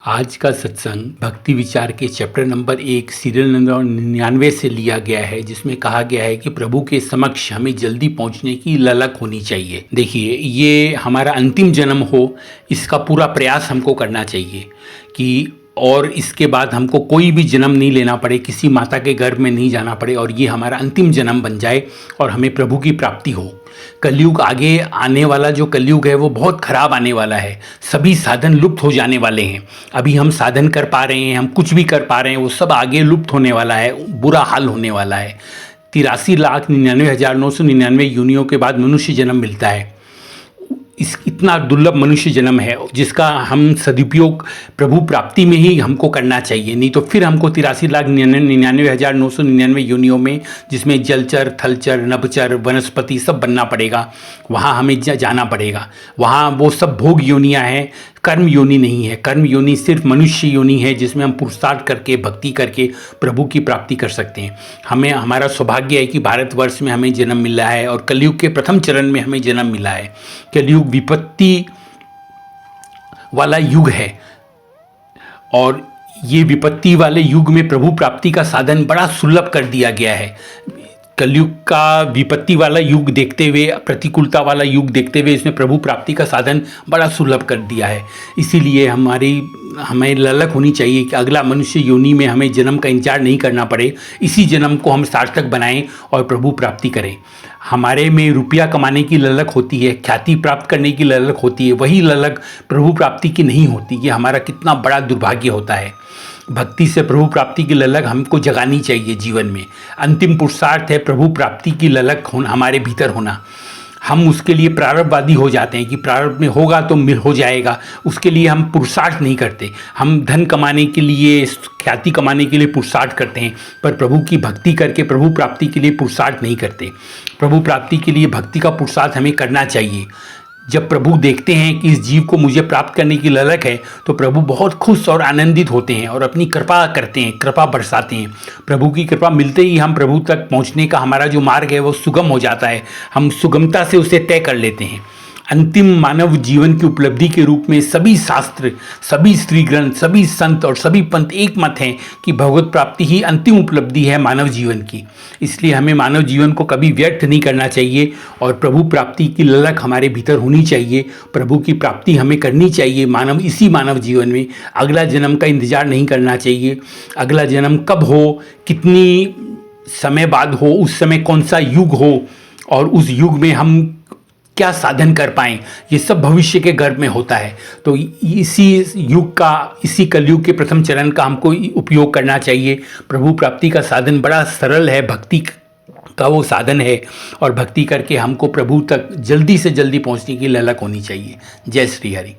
आज का सत्संग भक्ति विचार के चैप्टर नंबर 1 सीरियल नंबर 99 से लिया गया है, जिसमें कहा गया है कि प्रभु के समक्ष हमें जल्दी पहुंचने की ललक होनी चाहिए। देखिए, ये हमारा अंतिम जन्म हो, इसका पूरा प्रयास हमको करना चाहिए कि और इसके बाद हमको कोई भी जन्म नहीं लेना पड़े, किसी माता के गर्भ में नहीं जाना पड़े और ये हमारा अंतिम जन्म बन जाए और हमें प्रभु की प्राप्ति हो। कलयुग, आगे आने वाला जो कलयुग है वो बहुत खराब आने वाला है। सभी साधन लुप्त हो जाने वाले हैं। अभी हम साधन कर पा रहे हैं, हम कुछ भी कर पा रहे हैं, वो सब आगे लुप्त होने वाला है, बुरा हाल होने वाला है। 83,99,999 योनियों के बाद मनुष्य जन्म मिलता है। इतना दुर्लभ मनुष्य जन्म है जिसका हम सदुपयोग प्रभु प्राप्ति में ही हमको करना चाहिए। नहीं तो फिर हमको 83,99,999 योनियों में, जिसमें जलचर, थलचर, नभचर, वनस्पति सब बनना पड़ेगा, वहाँ हमें जाना पड़ेगा। वहाँ वो सब भोग योनियाँ हैं, कर्म योनि नहीं है। कर्म योनि सिर्फ मनुष्य योनि है, जिसमें हम पुरुषार्थ करके, भक्ति करके प्रभु की प्राप्ति कर सकते हैं। हमारा सौभाग्य है कि भारतवर्ष में हमें जन्म मिला है और कलयुग के प्रथम चरण में हमें जन्म मिला है। कलयुग विपत्ति वाला युग है और ये विपत्ति वाले युग में प्रभु प्राप्ति का साधन बड़ा सुलभ कर दिया गया है। कलयुग का विपत्ति वाला युग देखते हुए, प्रतिकूलता वाला युग देखते हुए, इसमें प्रभु प्राप्ति का साधन बड़ा सुलभ कर दिया है। इसीलिए हमें ललक होनी चाहिए कि अगला मनुष्य योनि में हमें जन्म का इंतजार नहीं करना पड़े, इसी जन्म को हम सार्थक बनाएं और प्रभु प्राप्ति करें। हमारे में रुपया कमाने की ललक होती है, ख्याति प्राप्त करने की ललक होती है, वही ललक प्रभु प्राप्ति की नहीं होती। ये हमारा कितना बड़ा दुर्भाग्य होता है। भक्ति से प्रभु प्राप्ति की ललक हमको जगानी चाहिए जीवन में। अंतिम पुरुषार्थ है प्रभु प्राप्ति की ललक हमारे भीतर होना। हम उसके लिए प्रारब्धवादी हो जाते हैं कि प्रारब्ध में होगा तो हो जाएगा, उसके लिए हम पुरुषार्थ नहीं करते। हम धन कमाने के लिए, ख्याति कमाने के लिए पुरुषार्थ करते हैं, पर प्रभु की भक्ति करके प्रभु प्राप्ति के लिए पुरुषार्थ नहीं करते। प्रभु प्राप्ति के लिए भक्ति का पुरुषार्थ हमें करना चाहिए। जब प्रभु देखते हैं कि इस जीव को मुझे प्राप्त करने की ललक है, तो प्रभु बहुत खुश और आनंदित होते हैं और अपनी कृपा करते हैं, कृपा बरसाते हैं। प्रभु की कृपा मिलते ही हम प्रभु तक पहुंचने का हमारा जो मार्ग है वो सुगम हो जाता है। हम सुगमता से उसे तय कर लेते हैं। अंतिम मानव जीवन की उपलब्धि के रूप में सभी शास्त्र, सभी स्त्री ग्रंथ, सभी संत और सभी पंथ एक मत हैं कि भगवत प्राप्ति ही अंतिम उपलब्धि है मानव जीवन की। इसलिए हमें मानव जीवन को कभी व्यर्थ नहीं करना चाहिए और प्रभु प्राप्ति की ललक हमारे भीतर होनी चाहिए। प्रभु की प्राप्ति हमें करनी चाहिए इसी मानव जीवन में। अगला जन्म का इंतजार नहीं करना चाहिए। अगला जन्म कब हो, कितनी समय बाद हो, उस समय कौन सा युग हो और उस युग में हम क्या साधन कर पाएं, ये सब भविष्य के गर्भ में होता है। तो इसी युग का, इसी कलयुग के प्रथम चरण का हमको उपयोग करना चाहिए। प्रभु प्राप्ति का साधन बड़ा सरल है, भक्ति का वो साधन है और भक्ति करके हमको प्रभु तक जल्दी से जल्दी पहुंचने की ललक होनी चाहिए। जय श्री हरि।